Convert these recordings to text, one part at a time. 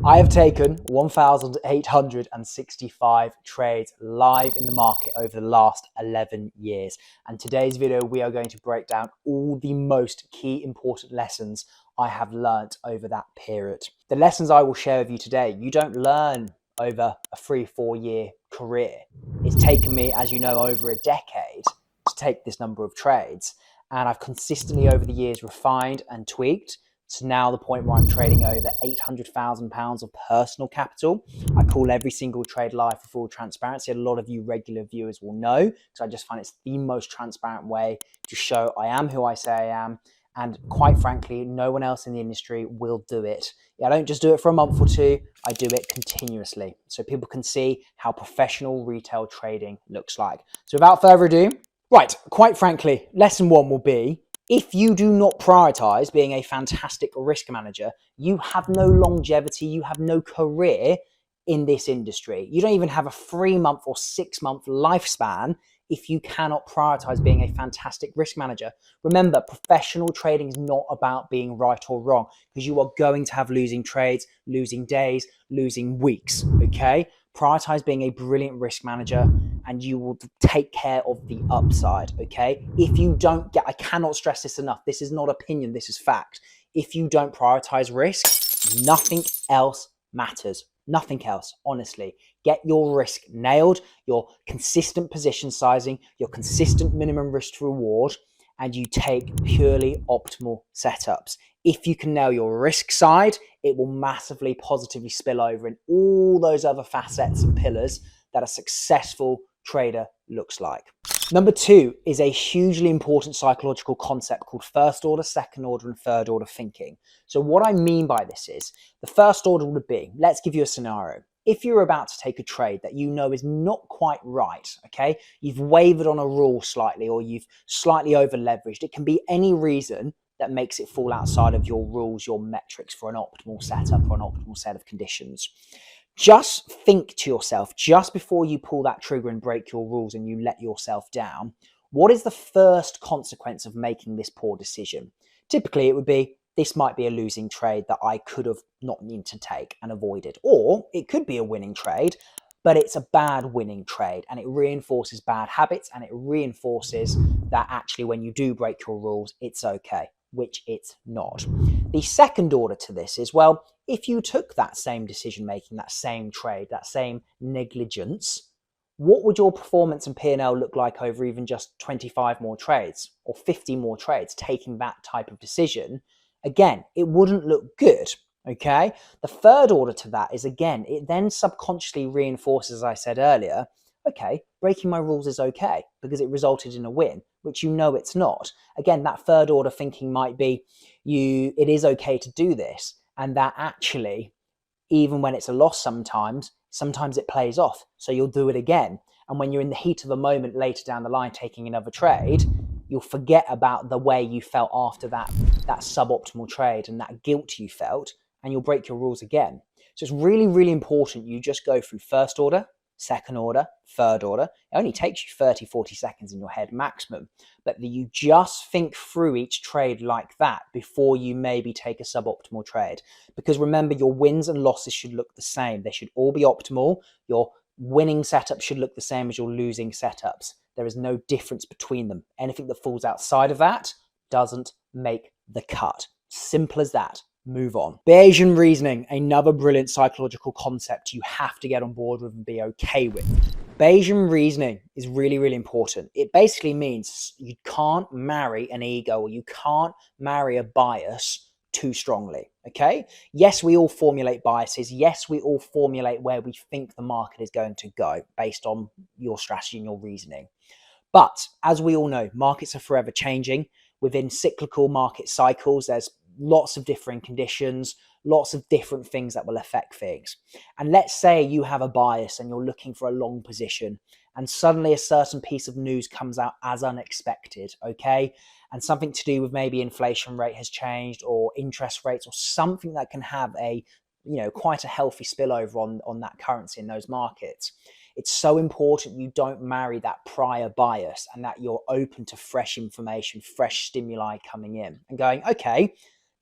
I have taken 1,865 trades live in the market over the last 11 years. And today's video, we are going to break down all the most key important lessons I have learnt over that period. The lessons I will share with you today, you don't learn over a 3-4 year career. It's taken me, as you know, over a decade to take this number of trades. And I've consistently over the years refined and tweaked to now the point where I'm trading over £800,000 of personal capital. I call every single trade live for full transparency. A lot of you regular viewers will know, because I just find it's the most transparent way to show I am who I say I am. And quite frankly, no one else in the industry will do it. I don't just do it for a month or two, I do it continuously. So people can see how professional retail trading looks like. So without further ado, right, quite frankly, lesson one will be, if you do not prioritize being a fantastic risk manager, you have no longevity, you have no career in this industry. You don't even have a 3-month or 6-month lifespan if you cannot prioritize being a fantastic risk manager. Remember, professional trading is not about being right or wrong, because you are going to have losing trades, losing days, losing weeks, okay? Prioritize being a brilliant risk manager and you will take care of the upside, okay? If you don't get, I cannot stress this enough, this is not opinion, this is fact. If you don't prioritize risk, nothing else matters. Nothing else, honestly. Get your risk nailed, your consistent position sizing, your consistent minimum risk to reward, and you take purely optimal setups. If you can nail your risk side, it will massively positively spill over in all those other facets and pillars that a successful trader looks like. Number two is a hugely important psychological concept called first order, second order, and third order thinking. So what I mean by this is, the first order would be, let's give you a scenario. If you're about to take a trade that you know is not quite right, okay, you've wavered on a rule slightly, or you've slightly over leveraged, it can be any reason that makes it fall outside of your rules, your metrics for an optimal setup or an optimal set of conditions. Just think to yourself, just before you pull that trigger and break your rules and you let yourself down, what is the first consequence of making this poor decision? Typically, it would be, this might be a losing trade that I could have not needed to take and avoided. Or it could be a winning trade, but it's a bad winning trade and it reinforces bad habits, and it reinforces that actually when you do break your rules, it's okay, which it's not. The second order to this is, well, if you took that same decision making, that same trade, that same negligence, what would your performance and P&L look like over even just 25 more trades or 50 more trades taking that type of decision? Again, it wouldn't look good, okay? The third order to that is, again, it then subconsciously reinforces, as I said earlier, okay, breaking my rules is okay because it resulted in a win, which you know it's not. Again, that third order thinking might be, it is okay to do this, and that actually, even when it's a loss sometimes it plays off, so you'll do it again. And when you're in the heat of a moment later down the line taking another trade, you'll forget about the way you felt after that suboptimal trade and that guilt you felt, and you'll break your rules again. So it's really, really important you just go through first order, second order, third order. It only takes you 30-40 seconds in your head maximum, but you just think through each trade like that before you maybe take a suboptimal trade. Because remember, your wins and losses should look the same. They should all be optimal. Your winning setup should look the same as your losing setups. There is no difference between them. Anything that falls outside of that doesn't make the cut. Simple as that. Move on. Bayesian reasoning, another brilliant psychological concept you have to get on board with and be okay with. Bayesian reasoning is really, really important. It basically means you can't marry an ego, or you can't marry a bias too strongly, okay? Yes, we all formulate biases. Yes, we all formulate where we think the market is going to go based on your strategy and your reasoning. But as we all know, markets are forever changing. Within cyclical market cycles, there's lots of different conditions, lots of different things that will affect things. And let's say you have a bias and you're looking for a long position, and suddenly a certain piece of news comes out as unexpected, okay? And something to do with maybe inflation rate has changed, or interest rates, or something that can have a, quite a healthy spillover on that currency in those markets. It's so important you don't marry that prior bias, and that you're open to fresh information, fresh stimuli coming in and going, okay,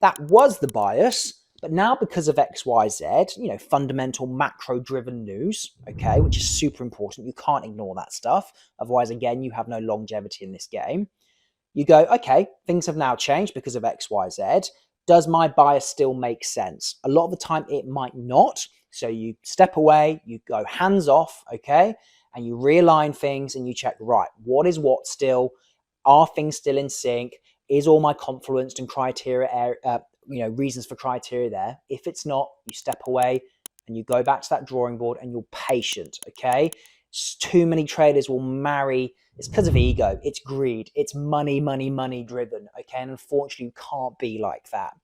that was the bias, But now because of XYZ, fundamental macro driven news, okay, which is super important. You can't ignore that stuff. Otherwise, again, you have no longevity in this game. You go, okay, things have now changed because of XYZ. Does my bias still make sense? A lot of the time it might not. So you step away, you go hands off, okay, and you realign things and you check, right, what is what still? Are things still in sync? Is all my confluenced and criteria, reasons for criteria there? If it's not, you step away and you go back to that drawing board and you're patient, okay? Too many traders will marry, it's because of ego, it's greed, it's money, money, money driven, okay? And unfortunately, you can't be like that.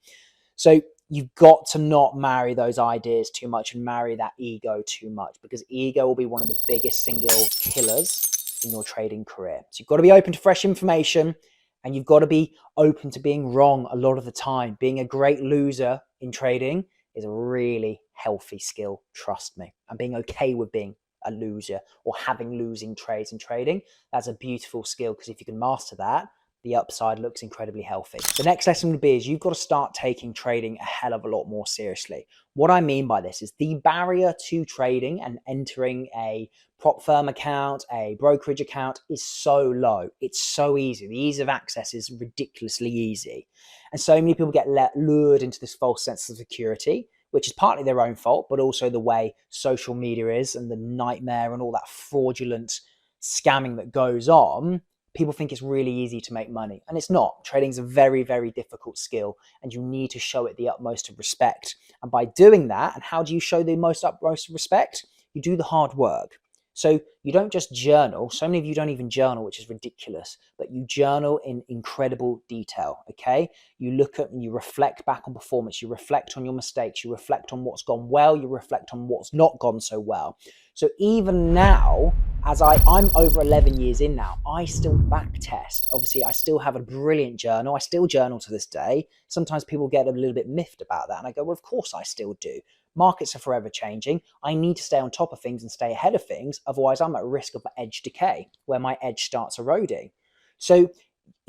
So you've got to not marry those ideas too much and marry that ego too much, because ego will be one of the biggest single killers in your trading career. So you've got to be open to fresh information, and you've got to be open to being wrong a lot of the time. Being a great loser in trading is a really healthy skill, trust me. And being okay with being a loser or having losing trades in trading, that's a beautiful skill, because if you can master that, the upside looks incredibly healthy. The next lesson would be is you've got to start taking trading a hell of a lot more seriously. What I mean by this is the barrier to trading and entering a prop firm account, a brokerage account is so low. It's so easy. The ease of access is ridiculously easy. And so many people get lured into this false sense of security, which is partly their own fault, but also the way social media is and the nightmare and all that fraudulent scamming that goes on. People think it's really easy to make money, and it's not. Trading is a very, very difficult skill, and you need to show it the utmost of respect. And by doing that, and how do you show the utmost respect? You do the hard work. So you don't just journal. So many of you don't even journal, which is ridiculous, but you journal in incredible detail, okay? You look at and you reflect back on performance. You reflect on your mistakes. You reflect on what's gone well. You reflect on what's not gone so well. So even now, as I'm over 11 years in now, I still back test. Obviously, I still have a brilliant journal. I still journal to this day. Sometimes people get a little bit miffed about that. And I go, well, of course I still do. Markets are forever changing. I need to stay on top of things and stay ahead of things. Otherwise, I'm at risk of edge decay, where my edge starts eroding. So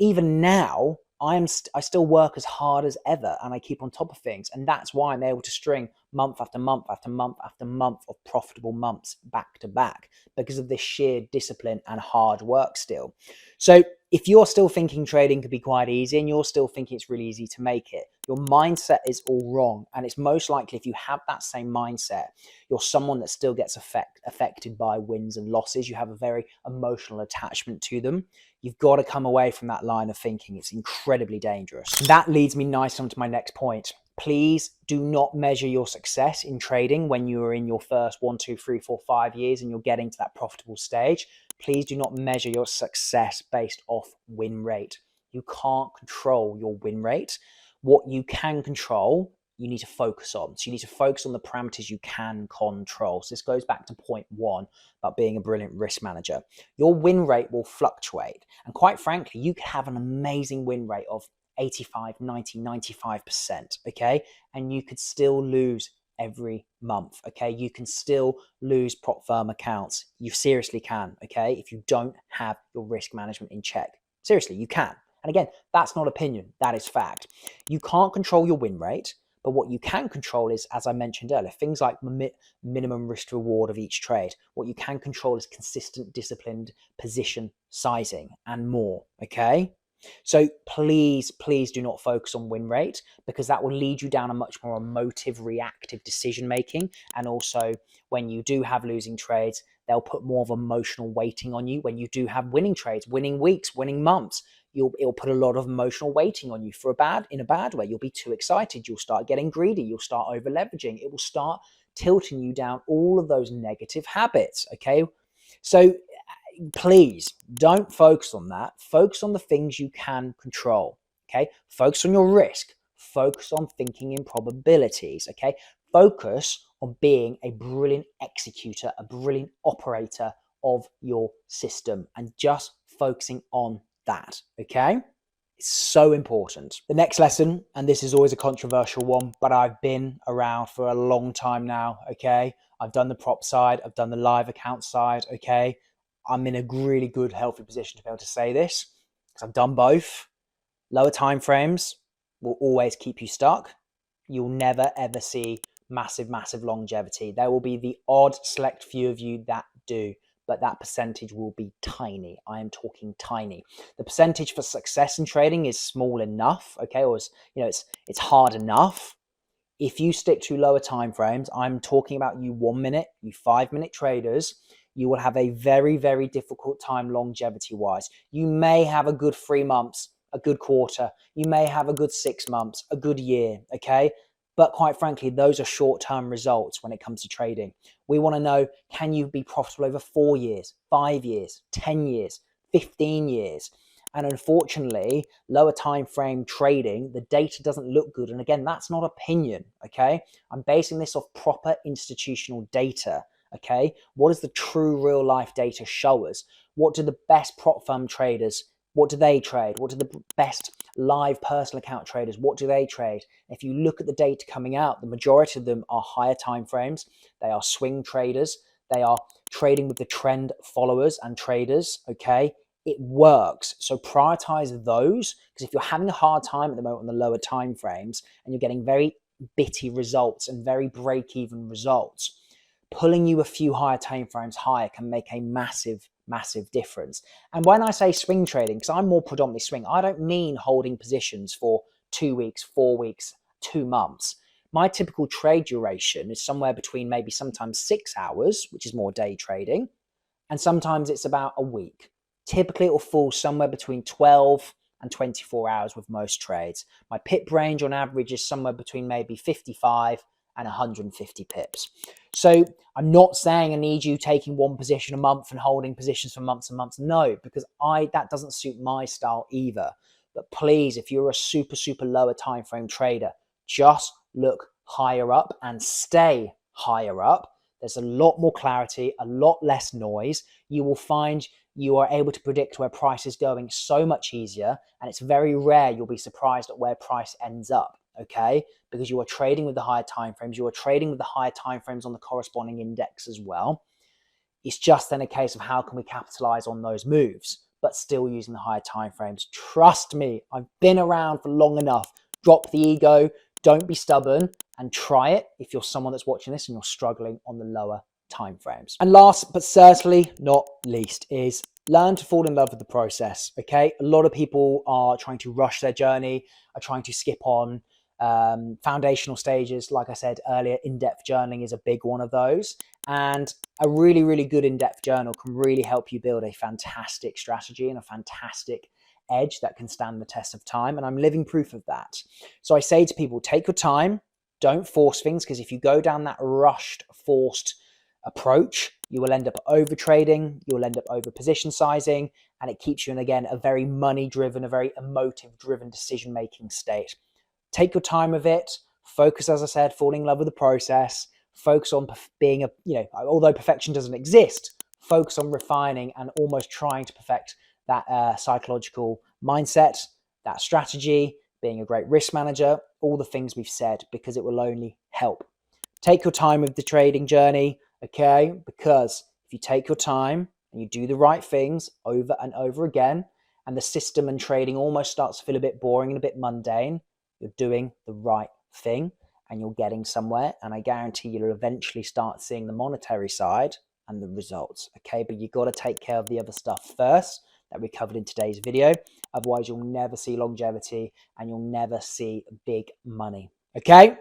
even now, I still work as hard as ever, and I keep on top of things. And that's why I'm able to string month after month after month after month of profitable months back to back, because of this sheer discipline and hard work still. So if you're still thinking trading could be quite easy and you're still thinking it's really easy to make it, your mindset is all wrong. And it's most likely, if you have that same mindset, you're someone that still gets affected by wins and losses. You have a very emotional attachment to them. You've got to come away from that line of thinking. It's incredibly dangerous. And that leads me nicely onto my next point. Please do not measure your success in trading when you are in your first 1, 2, 3, 4, 5 years and you're getting to that profitable stage. Please do not measure your success based off win rate. You can't control your win rate. What you can control, you need to focus on. So you need to focus on the parameters you can control. So this goes back to point 1 about being a brilliant risk manager. Your win rate will fluctuate. And quite frankly, you could have an amazing win rate of 85, 90, 95%, okay? And you could still lose every month, okay? You can still lose prop firm accounts. You seriously can, okay? If you don't have your risk management in check. Seriously, you can. And again, that's not opinion, that is fact. You can't control your win rate, but what you can control is, as I mentioned earlier, things like minimum risk to reward of each trade. What you can control is consistent, disciplined position sizing and more, okay? So please, please do not focus on win rate, because that will lead you down a much more emotive, reactive decision making. And also, when you do have losing trades, they'll put more of emotional weighting on you. When you do have winning trades, winning weeks, winning months, it'll put a lot of emotional weighting on you in a bad way. You'll be too excited. You'll start getting greedy. You'll start over leveraging. It will start tilting you down all of those negative habits. Okay. So please don't focus on that. Focus on the things you can control. Okay. Focus on your risk. Focus on thinking in probabilities. Okay. Focus on being a brilliant executor, a brilliant operator of your system, and just focusing on that. Okay. It's so important. The next lesson, and this is always a controversial one, but I've been around for a long time now. Okay. I've done the prop side. I've done the live account side. Okay. I'm in a really good, healthy position to be able to say this, because I've done both. Lower time frames will always keep you stuck. you'll never ever see massive longevity. There will be the odd select few of you that do, but that percentage will be tiny. I am talking tiny. The percentage for success in trading is small enough, okay, or it's hard enough. If you stick to lower time frames, I'm talking about you 1 minute, you 5 minute traders, you will have a very difficult time longevity wise. You may have a good 3 months, a good quarter, you may have a good 6 months, a good year, okay? But quite frankly, those are short-term results when it comes to trading. We want to know, can you be profitable over 4 years, 5 years, 10 years, 15 years? And unfortunately, lower time frame trading, the data doesn't look good. And again, that's not opinion, okay? I'm basing this off proper institutional data, okay? What does the true real life data show us? What do the best prop firm traders, what do they trade? What do the best live personal account traders, what do they trade? If you look at the data coming out, the majority of them are higher time frames. They are swing traders. They are trading with the trend followers and traders, okay? It works. So prioritize those, because if you're having a hard time at the moment on the lower time frames and you're getting very bitty results and very break-even results, pulling you a few higher time frames higher can make a massive difference. And when I say swing trading, because I'm more predominantly swing, I don't mean holding positions for 2 weeks, 4 weeks, 2 months. My typical trade duration is somewhere between maybe sometimes 6 hours, which is more day trading, and sometimes it's about a week. Typically, it will fall somewhere between 12 and 24 hours with most trades. My pip range on average is somewhere between maybe 55 and 150 pips. So I'm not saying I need you taking one position a month and holding positions for months and months. No, because that doesn't suit my style either. But please, if you're a super lower time frame trader, just look higher up and stay higher up. There's a lot more clarity, a lot less noise. You will find you are able to predict where price is going so much easier, and it's very rare you'll be surprised at where price ends up, okay? Because you are trading with the higher time frames, you are trading with the higher time frames on the corresponding index as well. It's just then a case of how can we capitalize on those moves, but still using the higher time frames. Trust me, I've been around for long enough. Drop the ego, don't be stubborn, and try it if you're someone that's watching this and you're struggling on the lower time frames. And last but certainly not least is learn to fall in love with the process, okay? A lot of people are trying to rush their journey, are trying to skip on foundational stages. Like I said earlier, in-depth journaling is a big one of those. And a really good in-depth journal can really help you build a fantastic strategy and a fantastic edge that can stand the test of time. And I'm living proof of that. So I say to people, take your time, don't force things, because if you go down that rushed, forced approach, you will end up over trading, you will end up over position sizing, and it keeps you in, again, a very money driven, a very emotive driven decision making state. Take your time with it, focus, as I said, falling in love with the process, focus on being although perfection doesn't exist, focus on refining and almost trying to perfect that psychological mindset, that strategy, being a great risk manager, all the things we've said, because it will only help. Take your time with the trading journey, okay? Because if you take your time and you do the right things over and over again, and the system and trading almost starts to feel a bit boring and a bit mundane, you're doing the right thing and you're getting somewhere. And I guarantee you'll eventually start seeing the monetary side and the results, okay? But you've got to take care of the other stuff first that we covered in today's video. Otherwise, you'll never see longevity and you'll never see big money, okay?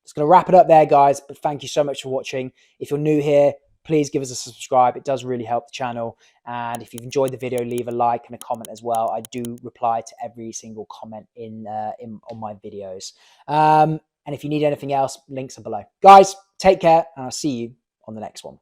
Just going to wrap it up there, guys, but thank you so much for watching. If you're new here, please give us a subscribe. It does really help the channel. And if you've enjoyed the video, leave a like and a comment as well. I do reply to every single comment on my videos. And if you need anything else, links are below. Guys, take care, and I'll see you on the next one.